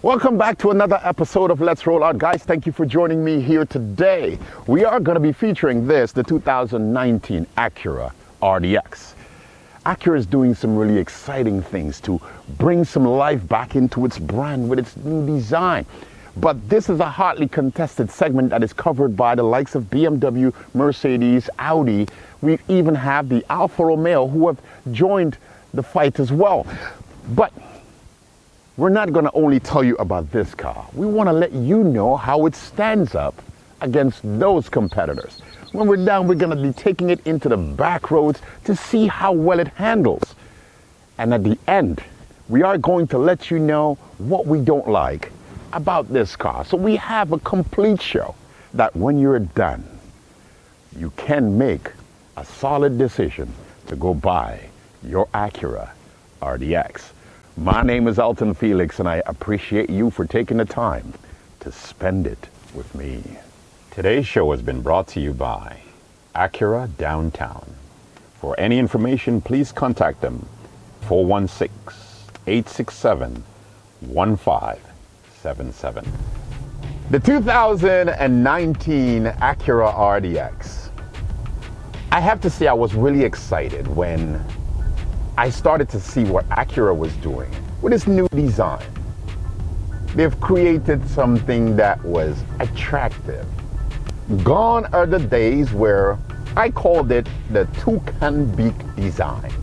Welcome back to another episode of Let's Roll Out. Guys, thank you for joining me here today. We are going to be featuring the 2019 Acura RDX. Acura is doing some really exciting things to bring some life back into its brand with its new design. But this is a hotly contested segment that is covered by the likes of BMW, Mercedes, Audi. We even have the Alfa Romeo who have joined the fight as well. But we're not going to only tell you about this car. We want to let you know how it stands up against those competitors. When we're done, we're going to be taking it into the back roads to see how well it handles. And at the end, we are going to let you know what we don't like about this car. So we have a complete show that when you're done, you can make a solid decision to go buy your Acura RDX. My name is Alton Felix, and I appreciate you for taking the time to spend it with me. Today's show has been brought to you by Acura Downtown. For any information, please contact them 416-867-1577. The 2019 Acura RDX. I have to say I was really excited when I started to see what Acura was doing with its new design. They've created something that was attractive. Gone are the days where I called it the toucan beak design.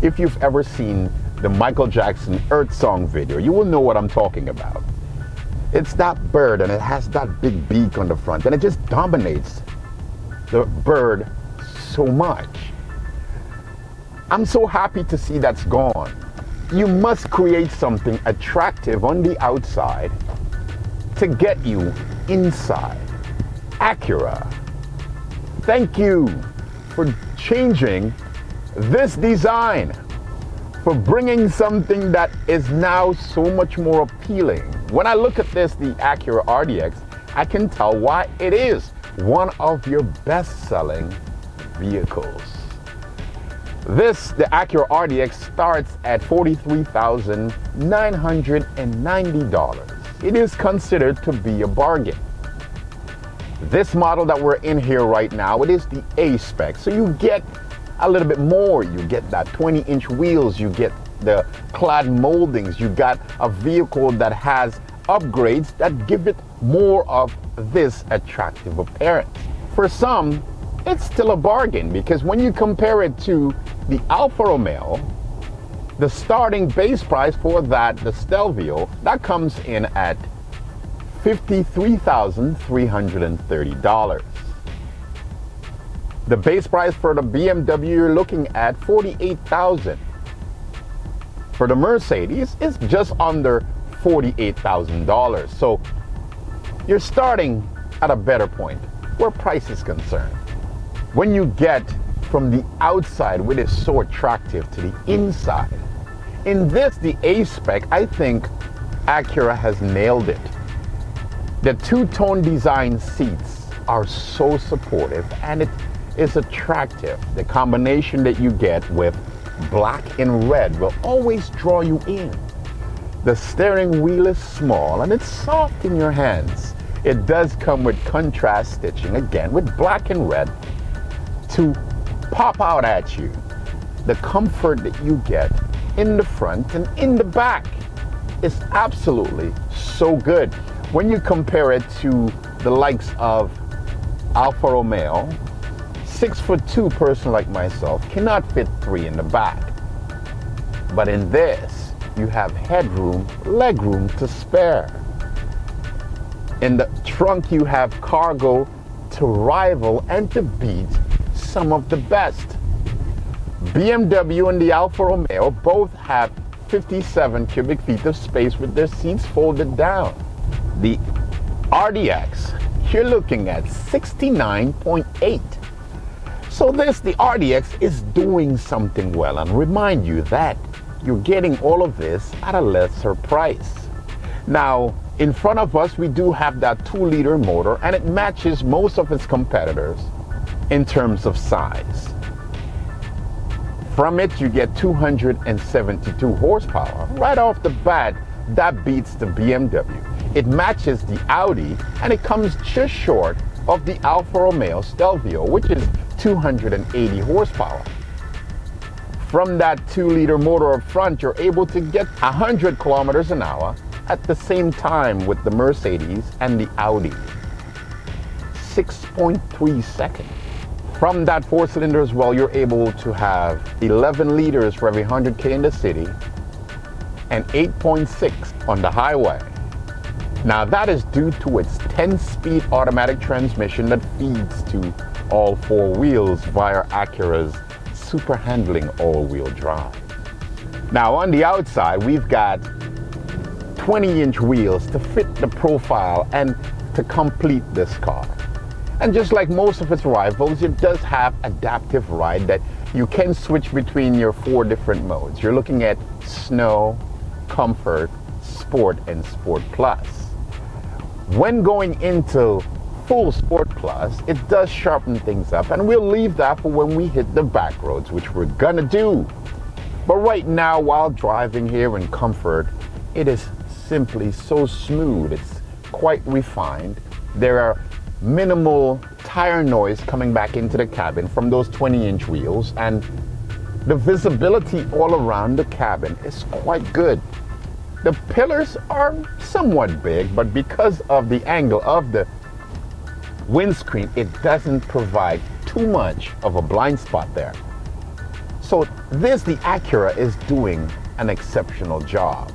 If you've ever seen the Michael Jackson Earth Song video, you will know what I'm talking about. It's that bird, and it has that big beak on the front, and it just dominates the bird so much. I'm so happy to see that's gone. You must create something attractive on the outside to get you inside. Acura, thank you for changing this design, for bringing something that is now so much more appealing. When I look at this, the Acura RDX, I can tell why it is one of your best-selling vehicles. The Acura RDX starts at $43,990. It is considered to be a bargain. This model that we're in here right now, it is the A spec. So you get a little bit more. You get that 20-inch wheels, you get the clad moldings, you got a vehicle that has upgrades that give it more of this attractive appearance. For some, it's still a bargain because when you compare it to the Alfa Romeo, the starting base price for that, the Stelvio, that comes in at $53,330. The base price for the BMW, you're looking at $48,000. For the Mercedes, it's just under $48,000. So you're starting at a better point where price is concerned. When you get from the outside, which is so attractive, to the inside, in this, the A spec, I think Acura has nailed it. The two-tone design seats are so supportive, and it is attractive. The combination that you get with black and red will always draw you in. The steering wheel is small and it's soft in your hands. It does come with contrast stitching, again with black and red, to pop out at you. The comfort that you get in the front and in the back is absolutely so good. When you compare it to the likes of Alfa Romeo, 6'2" person like myself cannot fit 3 in the back. But in this, you have headroom, legroom to spare. In the trunk, you have cargo to rival and to beat some of the best. BMW and the Alfa Romeo both have 57 cubic feet of space with their seats folded down. The RDX, you're looking at 69.8. So the RDX is doing something well, and remind you that you're getting all of this at a lesser price. Now, in front of us, we do have that 2-liter motor, and it matches most of its competitors in terms of size. From it, you get 272 horsepower. Right off the bat, that beats the BMW. It matches the Audi, and it comes just short of the Alfa Romeo Stelvio, which is 280 horsepower. From that 2-liter motor up front, you're able to get 100 kilometers an hour at the same time with the Mercedes and the Audi. 6.3 seconds. From that 4-cylinder as well, you're able to have 11 liters for every 100K in the city and 8.6 on the highway. Now that is due to its 10-speed automatic transmission that feeds to all 4 wheels via Acura's super handling all-wheel drive. Now on the outside, we've got 20-inch wheels to fit the profile and to complete this car. And just like most of its rivals, it does have adaptive ride that you can switch between your 4 different modes. You're looking at Snow, Comfort, Sport, and Sport Plus. When going into full Sport Plus, it does sharpen things up, and we'll leave that for when we hit the back roads, which we're gonna do. But right now, while driving here in Comfort, it is simply so smooth. It's quite refined. There are minimal tire noise coming back into the cabin from those 20-inch wheels, and the visibility all around the cabin is quite good. The pillars are somewhat big, but because of the angle of the windscreen, it doesn't provide too much of a blind spot there. So the Acura is doing an exceptional job.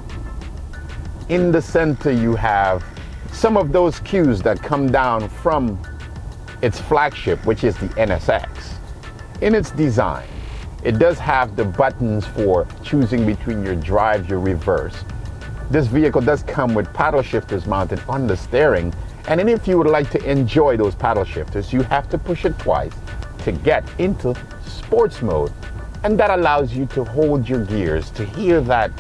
In the center, you have some of those cues that come down from its flagship, which is the NSX. In its design, it does have the buttons for choosing between your drive, your reverse. This vehicle does come with paddle shifters mounted on the steering, and then if you would like to enjoy those paddle shifters, you have to push it twice to get into sports mode, and that allows you to hold your gears to hear that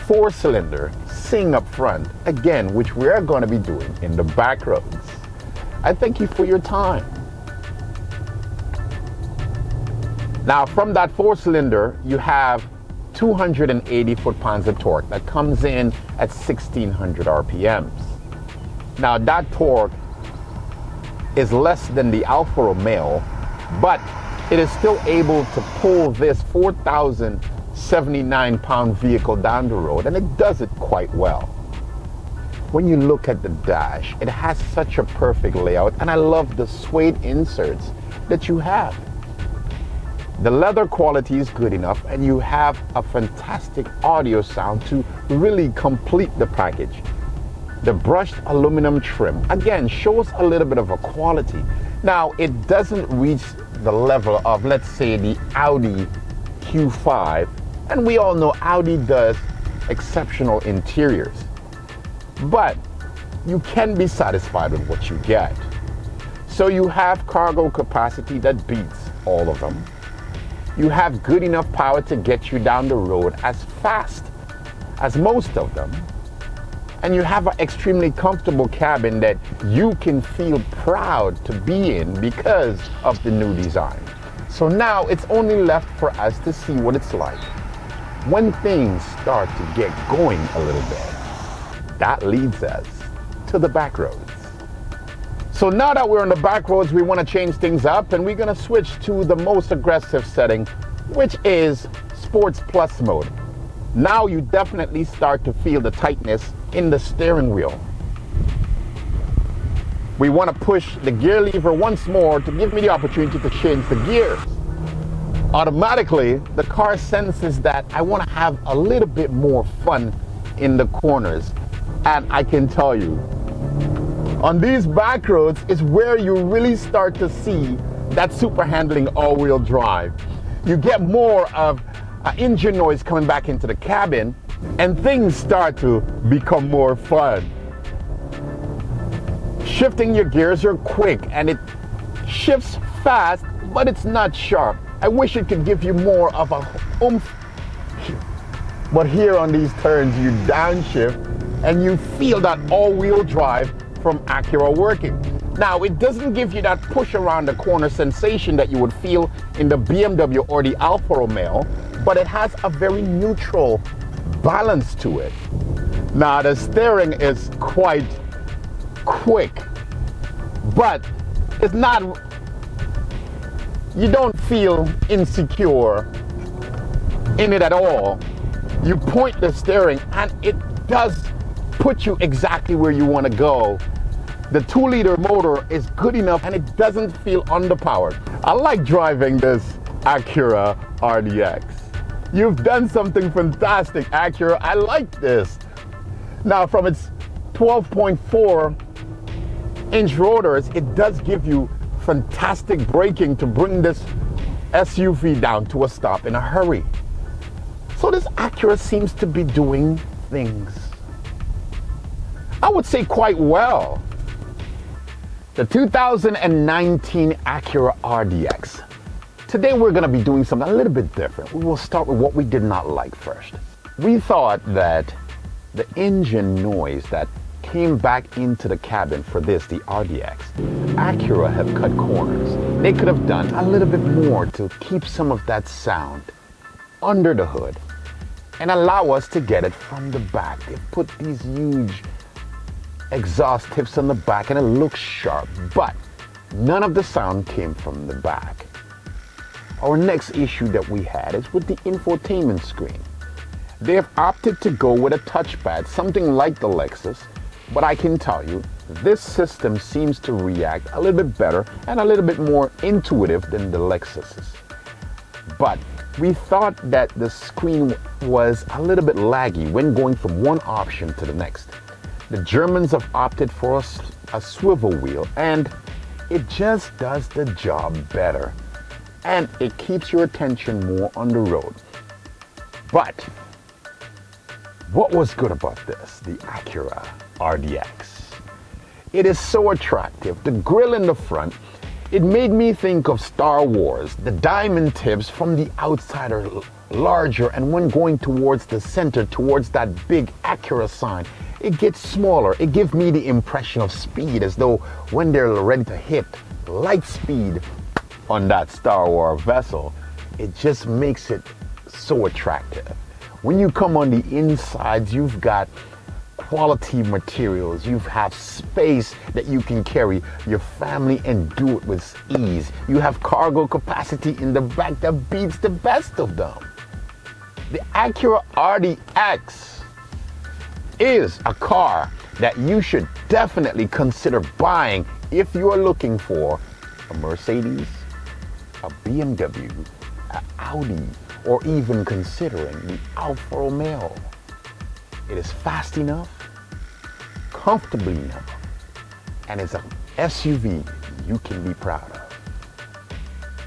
4-cylinder sing up front, again, which we are going to be doing in the back roads. I thank you for your time. Now, from that 4-cylinder, you have 280 foot-pounds of torque that comes in at 1,600 RPMs. Now, that torque is less than the Alfa Romeo, but it is still able to pull this 4,079-pound vehicle down the road, and it does it quite well. When you look at the dash, it has such a perfect layout, and I love the suede inserts that you have. The leather quality is good enough, and you have a fantastic audio sound to really complete the package. The brushed aluminum trim, again, shows a little bit of a quality. Now, it doesn't reach the level of, let's say, the Audi Q5, and we all know Audi does exceptional interiors. But you can be satisfied with what you get. So you have cargo capacity that beats all of them. You have good enough power to get you down the road as fast as most of them. And you have an extremely comfortable cabin that you can feel proud to be in because of the new design. So now it's only left for us to see what it's like when things start to get going a little bit. That leads us to the back roads. So now that we're on the back roads, we want to change things up, and we're going to switch to the most aggressive setting, which is Sports Plus mode. Now you definitely start to feel the tightness in the steering wheel. We want to push the gear lever once more to give me the opportunity to change the gears. Automatically, the car senses that I want to have a little bit more fun in the corners. And I can tell you, on these back roads is where you really start to see that super handling all-wheel drive. You get more of engine noise coming back into the cabin, and things start to become more fun. Shifting your gears are quick, and it shifts fast, but it's not sharp. I wish it could give you more of a oomph. But here on these turns, you downshift, and you feel that all-wheel drive from Acura working. Now, it doesn't give you that push around the corner sensation that you would feel in the BMW or the Alfa Romeo, but it has a very neutral balance to it. Now the steering is quite quick, but it's not, you don't feel insecure in it at all. You point the steering and it does put you exactly where you want to go. The 2-liter motor is good enough and it doesn't feel underpowered. I like driving this Acura RDX. You've done something fantastic, Acura. I like this. Now from its 12.4-inch rotors, it does give you fantastic braking to bring this SUV down to a stop in a hurry. So this Acura seems to be doing things, I would say, quite well. The 2019 Acura RDX. Today we're going to be doing something a little bit different. We will start with what we did not like first. We thought that the engine noise that came back into the cabin for this, the RDX, Acura have cut corners. They could have done a little bit more to keep some of that sound under the hood and allow us to get it from the back. They put these huge exhaust tips on the back and it looks sharp, but none of the sound came from the back. Our next issue that we had is with the infotainment screen. They have opted to go with a touchpad, something like the Lexus, but I can tell you, this system seems to react a little bit better and a little bit more intuitive than the Lexus's. But we thought that the screen was a little bit laggy when going from one option to the next. The Germans have opted for a swivel wheel and it just does the job better. And it keeps your attention more on the road. But what was good about this, the Acura RDX? It is so attractive. The grille in the front, it made me think of Star Wars. The diamond tips from the outside are larger, and when going towards the center, towards that big Acura sign, it gets smaller. It gives me the impression of speed, as though when they're ready to hit light speed on that Star Wars vessel, it just makes it so attractive. When you come on the insides, you've got quality materials, you have space that you can carry your family and do it with ease. You have cargo capacity in the back that beats the best of them. The Acura RDX is a car that you should definitely consider buying if you are looking for a Mercedes, a BMW, an Audi, or even considering the Alfa Romeo. It is fast enough, comfortable enough, and it's an SUV you can be proud of.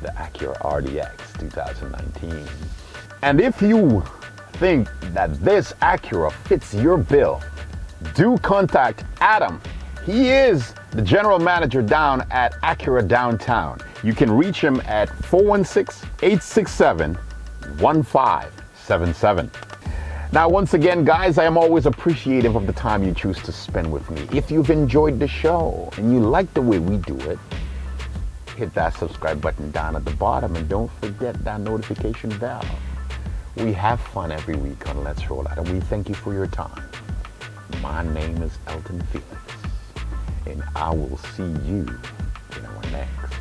The Acura RDX 2019. And if you think that this Acura fits your bill, do contact Adam. He is the general manager down at Acura Downtown. You can reach him at 416-867-1577. Now, once again, guys, I am always appreciative of the time you choose to spend with me. If you've enjoyed the show and you like the way we do it, hit that subscribe button down at the bottom and don't forget that notification bell. We have fun every week on Let's Roll Out, and we thank you for your time. My name is Elton Felix, and I will see you in our next